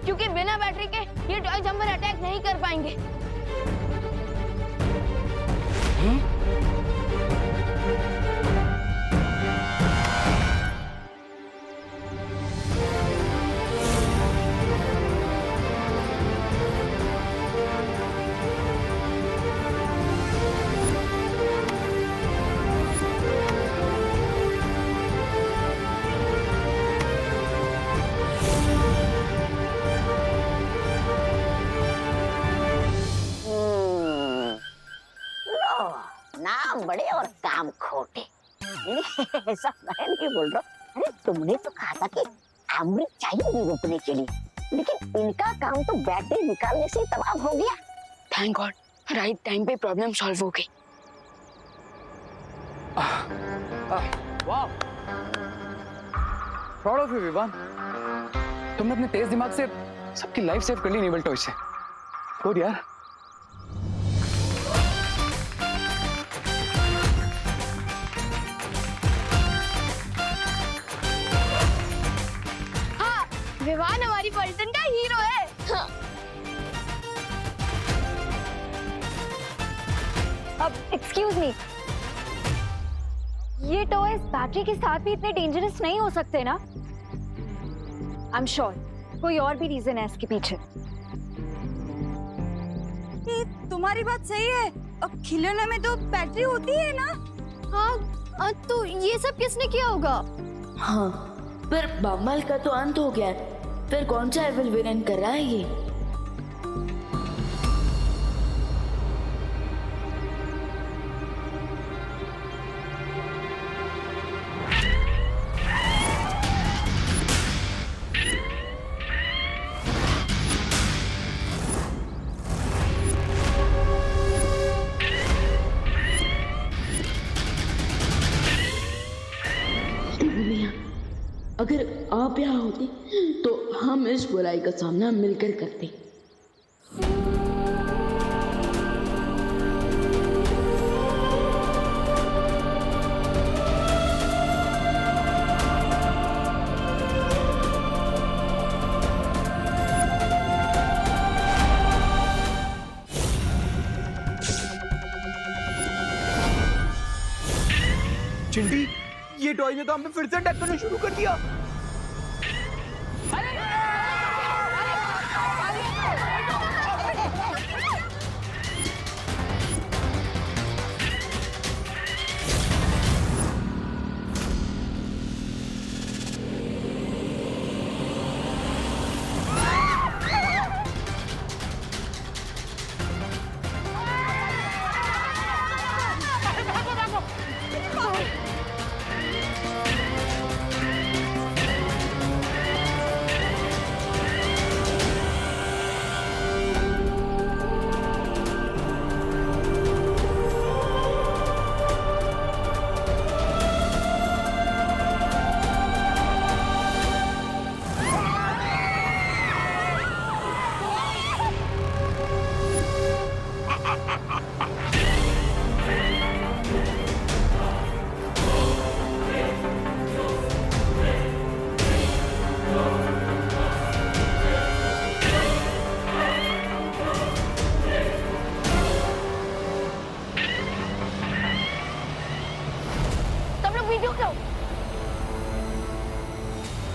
क्योंकि बिना बैटरी के ये टॉयज हम पर अटैक नहीं कर पाएंगे। नाम बड़े और काम खोटे। ऐसा मैं नहीं बोल रहा। अरे तुमने तो कहा था कि अमृत चाहिए नहीं रोकने के लिए, लेकिन इनका काम तो बैटरी निकालने से तबाह हो गया। थैंक गॉड, राइट टाइम पे प्रॉब्लम सॉल्व हो गई। वाह, प्राउड ऑफ यू विवान। तुमने अपने तेज दिमाग से सबकी लाइफ सेव कर ली नेवल टॉय से। गुड यार। विवान हमारी पलटन का हीरो है। अब एक्सक्यूज मी, ये टॉयज बैटरी के साथ भी इतने डेंजरस नहीं हो सकते ना? आई एम श्योर कोई और भी रीजन है इसके पीछे। ये तुम्हारी बात सही है, अब खिलौने में तो बैटरी होती है ना। हाँ, तो ये सब किसने किया होगा? हाँ, पर बम्बल का तो अंत हो गया है, फिर कौन सा एविल विलेन कर रहा है ये? अगर आप यहाँ होती तो हम इस बुराई का सामना मिलकर करते। चिंटी, ये टॉय ने तो हमें फिर से अटैक करना शुरू कर दिया।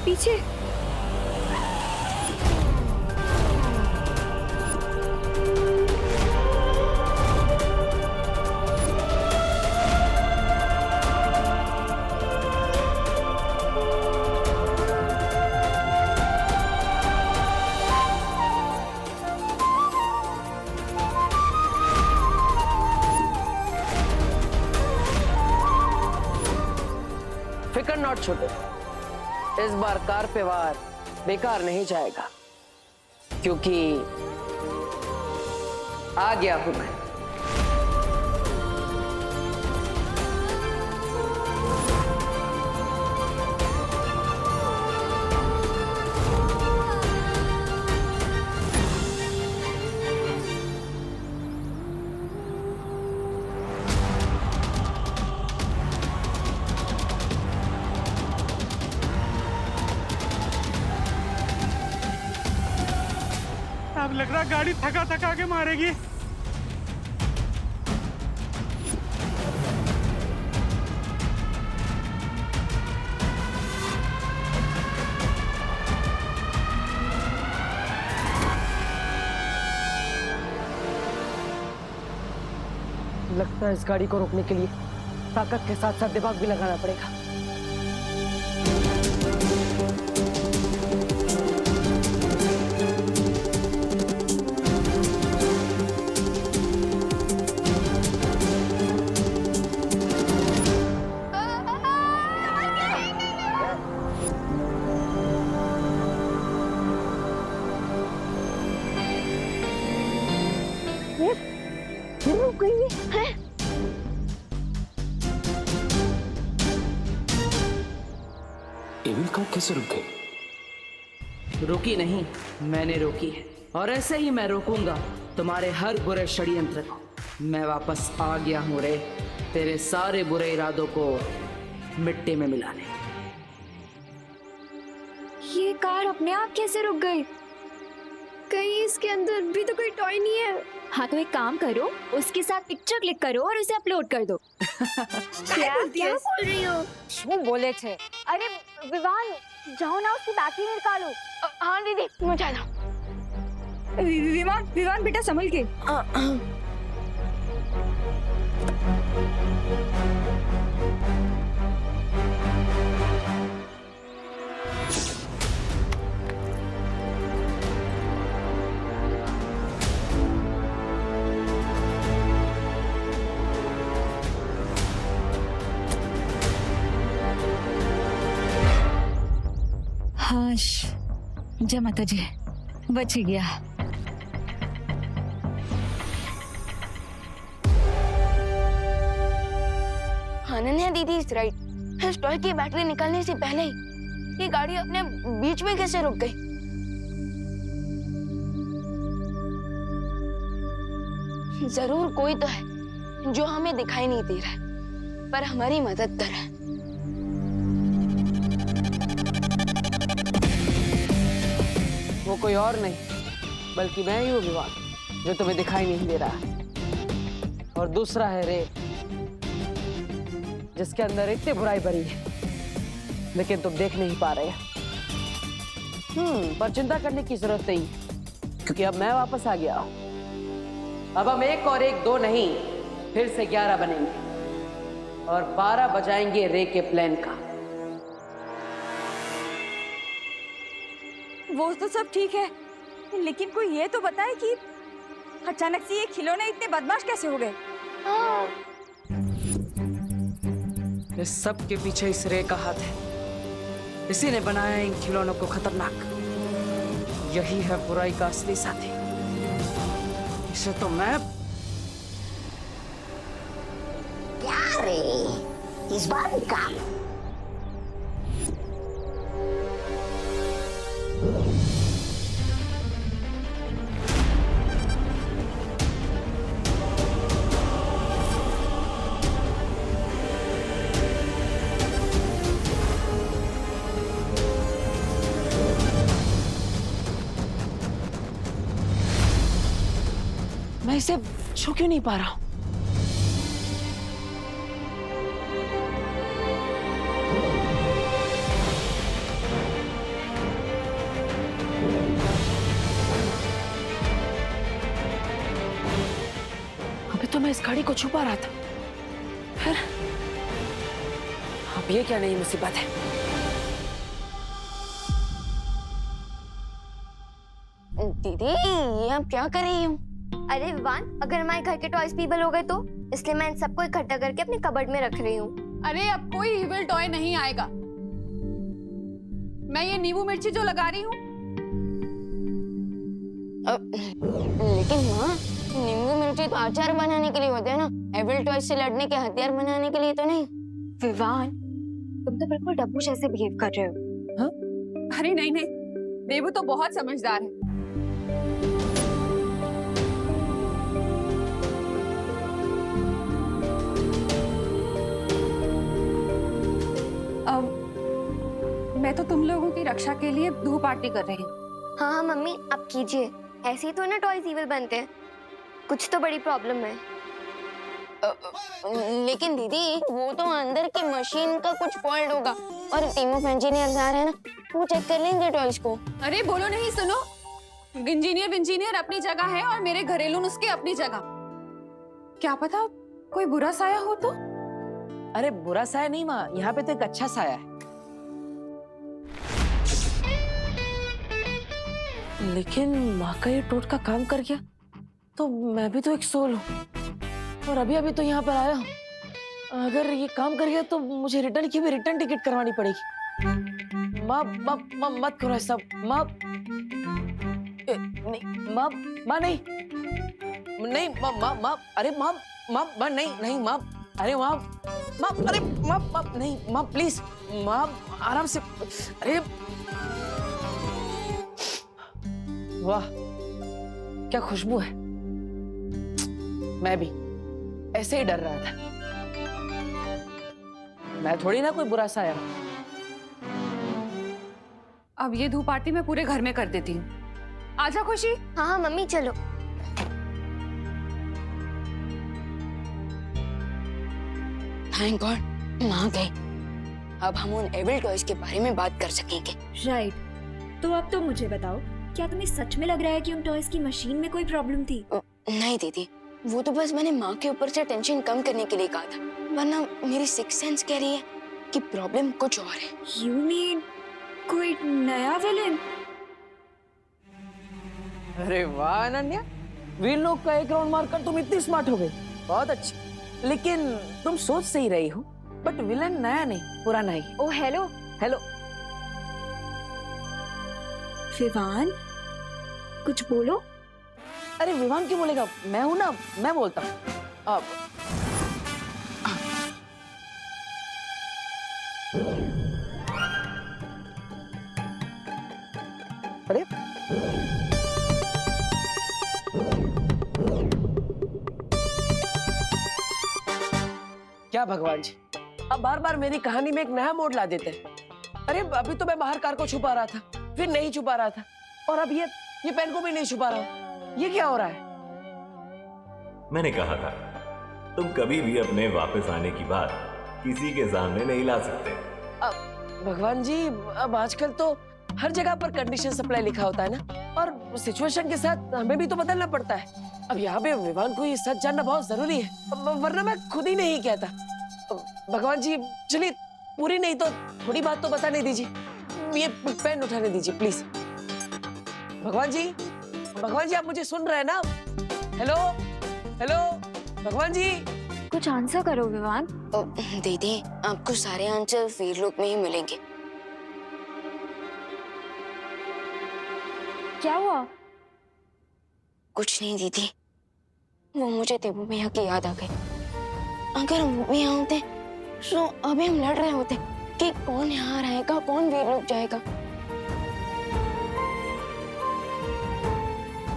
पीछे फिकर नॉट छोटे, इस बार कार पे वार बेकार नहीं जाएगा, क्योंकि आ गया हूं मैं। लग रहा गाड़ी थका थका के मारेगी। लगता है इस गाड़ी को रोकने के लिए ताकत के साथ साथ दिमाग भी लगाना पड़ेगा। रुक गई है। एविल कार कैसे रुक गई? रुकी नहीं, मैंने रोकी है और ऐसे ही मैं रोकूंगा तुम्हारे हर बुरे षड्यंत्र को। मैं वापस आ गया हूँ रे, तेरे सारे बुरे इरादों को मिट्टी में मिलाने। ये कार अपने आप कैसे रुक गई? कहीं इसके अंदर भी तो कोई टॉय नहीं है। हाँ तो एक काम करो, उसके साथ पिक्चर क्लिक करो और उसे अपलोड कर दो। क्या बोल रही हो? वो बोले थे। अरे विवान, जाओ ना उसकी बैटरी निकालो। हाँ दीदी, मैं जा रहा हूँ। विवान विवान बेटा संभल के। हाश, जय माता जी, बच गया। अनन्या दीदी इज राइट। इस टॉय की बैटरी निकलने से पहले ही ये गाड़ी अपने बीच में कैसे रुक गई? जरूर कोई तो है जो हमें दिखाई नहीं दे रहा है पर हमारी मदद कर रहा है। वो कोई और नहीं बल्कि मैं ही हूँ विवान, जो तुम्हें दिखाई नहीं दे रहा है। और दूसरा है रे, जिसके अंदर इतनी बुराई भरी है लेकिन तुम देख नहीं पा रहे। पर चिंता करने की जरूरत नहीं, क्योंकि अब मैं वापस आ गया हूं। अब हम 1 और 1 2 नहीं, फिर से 11 बनेंगे और 12 बजाएंगे रे के प्लान का। वो तो सब ठीक है, लेकिन कोई ये तो बताए कि अचानक से ये खिलौने इतने बदमाश कैसे हो गए? इस सब के पीछे इस रे का हाथ है। इसी ने बनाया इन खिलौनों को खतरनाक। यही है बुराई का असली साथी। इसे तो मैं क्या रे, इस बार भी काम। मैं इसे छू क्यों नहीं पा रहा हूं? अभी तो मैं इस गाड़ी को छुपा रहा था, फिर अब ये क्या नई मुसीबत है? दीदी, ये आप क्या कर रही हो? अरे विवान, अगर हमारे घर के टॉयज पीबल हो गए तो, इसलिए मैं इन सबको इकट्ठा करके अपने कबर्ड में रख रही हूँ। अरे अब कोई इविल टॉय नहीं आएगा। मैं ये नींबू मिर्ची जो लगा रही हूँ, लेकिन माँ, नींबू मिर्ची तो अचार बनाने के लिए होते हैं ना, एविल टॉय से लड़ने के हथियार बनाने के लिए तो नहीं। विवान, तुम तो बिल्कुल डब्बू जैसे बिहेव कर रहे हो। अरे नहीं नहीं, देवू तो बहुत समझदार है। अब मैं तो तुम लोगों की रक्षा के लिए धूप आरती कर रही हूँ। हाँ हाँ मम्मी, आप कीजिए। ऐसे ही तो ना टॉयज इविल बनते हैं, कुछ तो बड़ी प्रॉब्लम है। लेकिन दीदी वो तो अंदर की मशीन का कुछ फॉल्ट होगा और टीम ऑफ इंजीनियर्स आ रहे हैं ना, वो चेक कर लेंगे टॉयज को। अरे बोलो नहीं, सुनो, इंजीनियर अपनी जगह है और मेरे घरेलू नुस्खे अपनी जगह। क्या पता कोई बुरा साया हो तो? अरे बुरा साया नहीं माँ, यहाँ पे तो एक अच्छा साया है। लेकिन माँ का ये टोटका काम कर गया तो मैं भी तो एक सोल हूँ और अभी अभी तो यहाँ पर आया हूँ। अगर ये काम कर गया तो मुझे रिटर्न की भी रिटर्न टिकट करवानी पड़ेगी। माँ माँ माँ मत करो ऐसा माँ। नहीं माँ, माँ नहीं नहीं माँ माँ माँ, अरे माँ माँ माँ नहीं नहीं माँ, अरे माँ माँ, अरे माँ माँ नहीं माँ प्लीज माँ आराम से। अरे वाह क्या खुशबू है। मैं भी ऐसे ही डर रहा था। मैं थोड़ी ना कोई बुरा साया। अब ये धूप आरती मैं पूरे घर में कर देती हूँ। आजा खुशी। हाँ हाँ मम्मी चलो। थैंक गॉड माँ गई। अब हम उन एविल टॉयज के बारे में बात कर सकेंगे। राइट, तो अब तो मुझे बताओ, क्या तुम्हें सच में लग रहा है कि उन टॉयज की मशीन में कोई प्रॉब्लम थी? नहीं दीदी, वो तो बस मैंने माँ के ऊपर से टेंशन कम करने के लिए कहा था, वरना मेरी सिक्स सेंस कह रही है कि प्रॉब्लम कुछ और है। You mean कोई नया विलेन? अरे वाह अनन्या, वीर लोग का एक राउंड मारकर तुम इतनी स्मार्ट हो गई, बहुत अच्छी। लेकिन तुम सोच सही रही हो, बट विलन नया नहीं पुराना ही। ओ हेलो हेलो विवान, कुछ बोलो। अरे विवान क्यों बोलेगा, मैं हूं ना, मैं बोलता हूँ। अब अरे क्या भगवान जी, अब बार बार मेरी कहानी में एक नया मोड़ ला देते हैं। अरे अभी तो मैं बाहर कार को छुपा रहा था, फिर नहीं छुपा रहा था, और अब ये पेन को भी नहीं छुपा रहा। ये क्या हो रहा है? मैंने कहा था तुम कभी भी अपने वापस आने की बात किसी के सामने नहीं ला सकते। अब भगवान जी, अब आजकल तो हर जगह पर कंडीशन सप्लाई लिखा होता है ना, और सिचुएशन के साथ हमें भी तो बदलना पड़ता है। अब यहाँ पे विवान को ये सच जानना बहुत जरूरी है, वरना मैं खुद ही नहीं कहता। भगवान जी चलिए, पूरी नहीं तो थोड़ी बात तो बताने दीजिए। ये पेन उठाने दीजिए प्लीज। भगवान जी, भगवान जी आप मुझे सुन रहे हैं ना? हेलो हेलो भगवान जी, कुछ आंसर करो विवान। दीदी आपको सारे आंसर वीर लोक में ही मिलेंगे। क्या हुआ? कुछ नहीं दीदी, वो मुझे देवू भैया की याद आ गई। अगर वो भी यहाँ होते तो अभी हम लड़ रहे होते कि कौन यहाँ रहेगा, कौन वीर लोक जाएगा।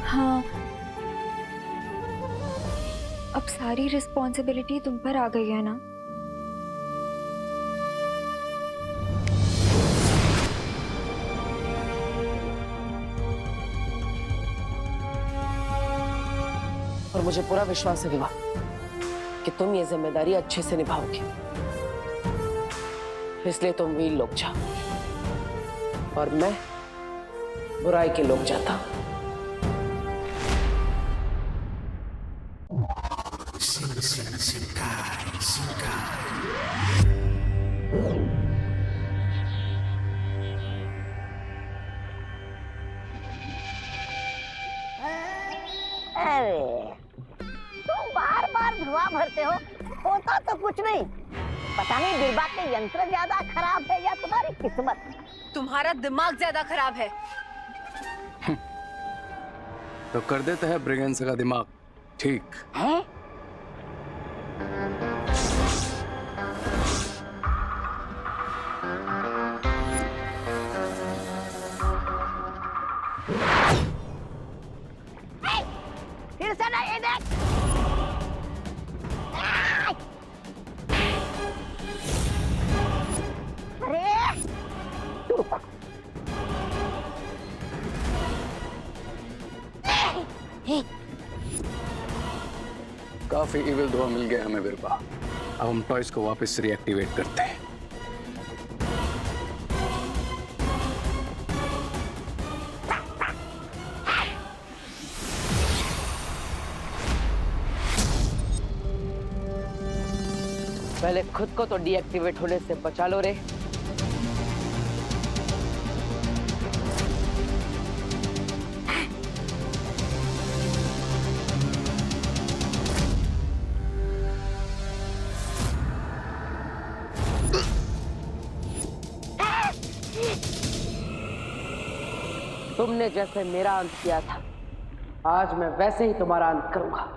हाँ, अब सारी रिस्पॉन्सिबिलिटी तुम पर आ गई है ना। और मुझे पूरा विश्वास है विवान कि तुम ये जिम्मेदारी अच्छे से निभाओगे, इसलिए तुम वीर लोक जाओ और मैं बुराई के लोक जाता हूं। अरे तुम बार बार धुआं भरते हो, होता तो कुछ नहीं। पता नहीं बिरबा के यंत्र ज्यादा खराब है या तुम्हारी किस्मत। तुम्हारा दिमाग ज्यादा खराब है। तो कर देते हैं ब्रिगेंस का दिमाग ठीक है? फिर से ना ये देख। अरे तू रुक। काफी इविल धुआं मिल गया हमें बिरबा। अब हम टॉयज को वापस रीएक्टिवेट करते हैं। पहले खुद को तो डीएक्टिवेट होने से बचा लो रे। तुमने जैसे मेरा अंत किया था, आज मैं वैसे ही तुम्हारा अंत करूंगा।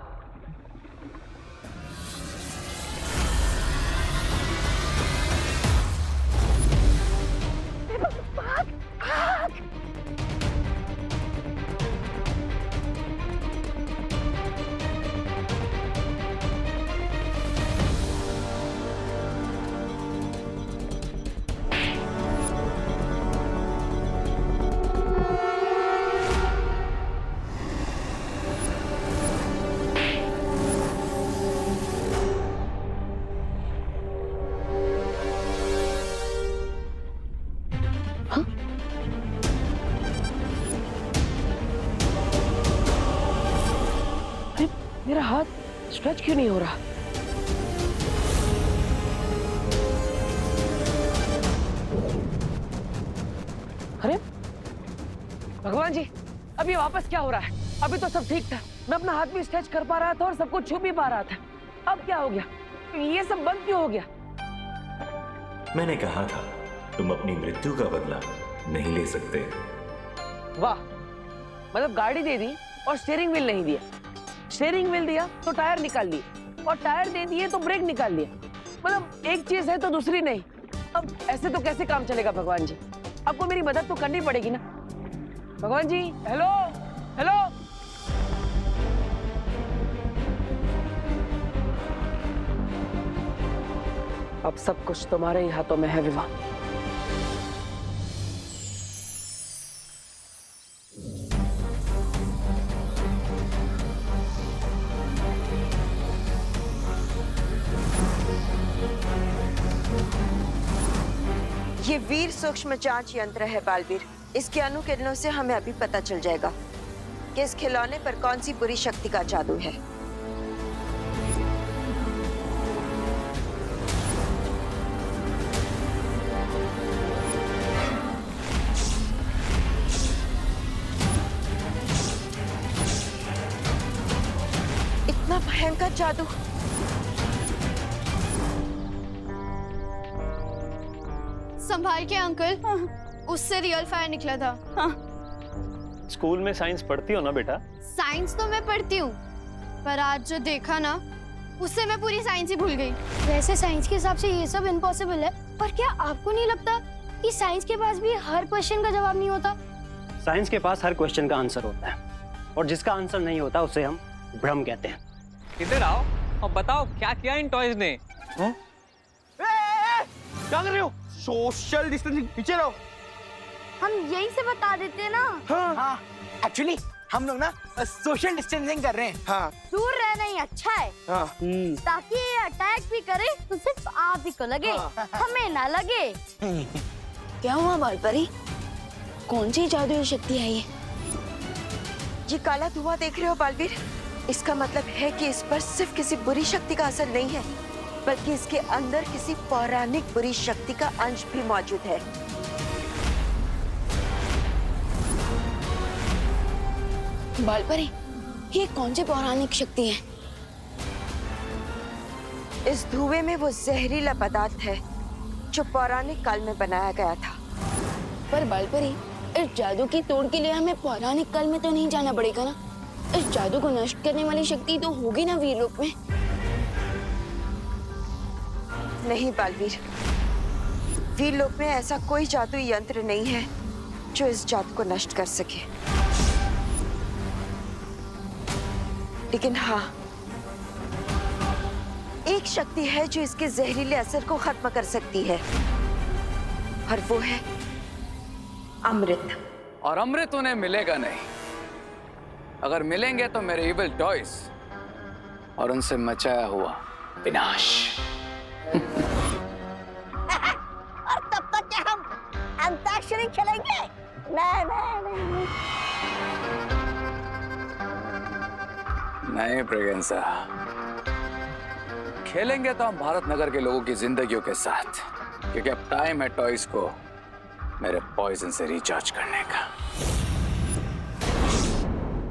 मेरा हाथ स्ट्रेच क्यों नहीं हो रहा? अरे भगवान जी, अभी वापस क्या हो रहा है? अभी तो सब ठीक था, मैं अपना हाथ भी स्ट्रेच कर पा रहा था और सब कुछ छू भी पा रहा था। अब क्या हो गया? ये सब बंद क्यों हो गया? मैंने कहा था तुम अपनी मृत्यु का बदला नहीं ले सकते। वाह, मतलब गाड़ी दे दी और स्टीयरिंग व्हील नहीं दिया, स्टीयरिंग व्हील दिया तो टायर निकाल दिए और टायर दे दिए तो ब्रेक निकाल दिया। मतलब एक चीज है तो दूसरी नहीं। अब ऐसे तो कैसे काम चलेगा भगवान जी? आपको मेरी मदद तो करनी पड़ेगी ना भगवान जी। हेलो हेलो, अब सब कुछ तुम्हारे ही हाथों में है विवाह। ये वीर सूक्ष्म जांच यंत्र है बालवीर। इसके अणुकिरणों से हमें अभी पता चल जाएगा कि इस खिलौने पर कौन सी बुरी शक्ति का जादू है। इतना भयंकर जादू। संभाल के अंकल, उससे रियल फायर निकला था। स्कूल में साइंस पढ़ती हो ना बेटा? साइंस तो मैं पढ़ती हूँ, पर आज जो देखा ना, उससे मैं पूरी साइंस ही भूल गई। वैसे साइंस के हिसाब से ये सब इम्पॉसिबल है, पर क्या आपको नहीं लगता कि साइंस के पास भी हर क्वेश्चन का जवाब नहीं होता? साइंस के पास हर क्वेश्चन का आंसर होता है, और जिसका आंसर नहीं होता उसे हम भ्रम कहते हैं। इधर आओ और बताओ क्या किया इन टॉयज ने? क्या कर रहे हो? सोशल डिस्टेंसिंग, पीछे रहो। हम यहीं से बता देते हैं ना। हाँ, एक्चुअली हम लोग ना सोशल डिस्टेंसिंग कर रहे हैं। हाँ, दूर रहना ही अच्छा है। हाँ, ताकि ये अटैक भी करे तो सिर्फ आप ही को लगे, हमें ना लगे। क्या हुआ बालपरी? कौन सी जादुई शक्ति है ये? ये काला धुआं देख रहे हो बालवीर? इसका मतलब है कि इस पर सिर्फ किसी बुरी शक्ति का असर नहीं है, बल्कि इसके अंदर किसी पौराणिक बुरी शक्ति का अंश भी मौजूद है। बालपरी, ये कौन सी पौराणिक शक्ति है? इस धुएं में वो जहरीला पदार्थ है जो पौराणिक काल में बनाया गया था। पर बालपरी, इस जादू की तोड़ के लिए हमें पौराणिक काल में तो नहीं जाना पड़ेगा ना? इस जादू को नष्ट करने वाली शक्ति तो होगी ना वीरलोक में? नहीं बालवीर, वीरलोक में ऐसा कोई जादुई यंत्र नहीं है जो इस जादू को नष्ट कर सके। लेकिन हाँ, एक शक्ति है जो इसके जहरीले असर को खत्म कर सकती है, और वो है अमृत। और अमृत उन्हें मिलेगा नहीं। अगर मिलेंगे तो मेरे इविल टॉयज और उनसे मचाया हुआ विनाश। और तब तक क्या हम अंताक्षरी खेलेंगे? नहीं नहीं नहीं नहीं प्रेगेंसा, खेलेंगे तो हम भारत नगर के लोगों की जिंदगियों के साथ, क्योंकि अब टाइम है टॉयज को मेरे पॉइजन से रिचार्ज करने का।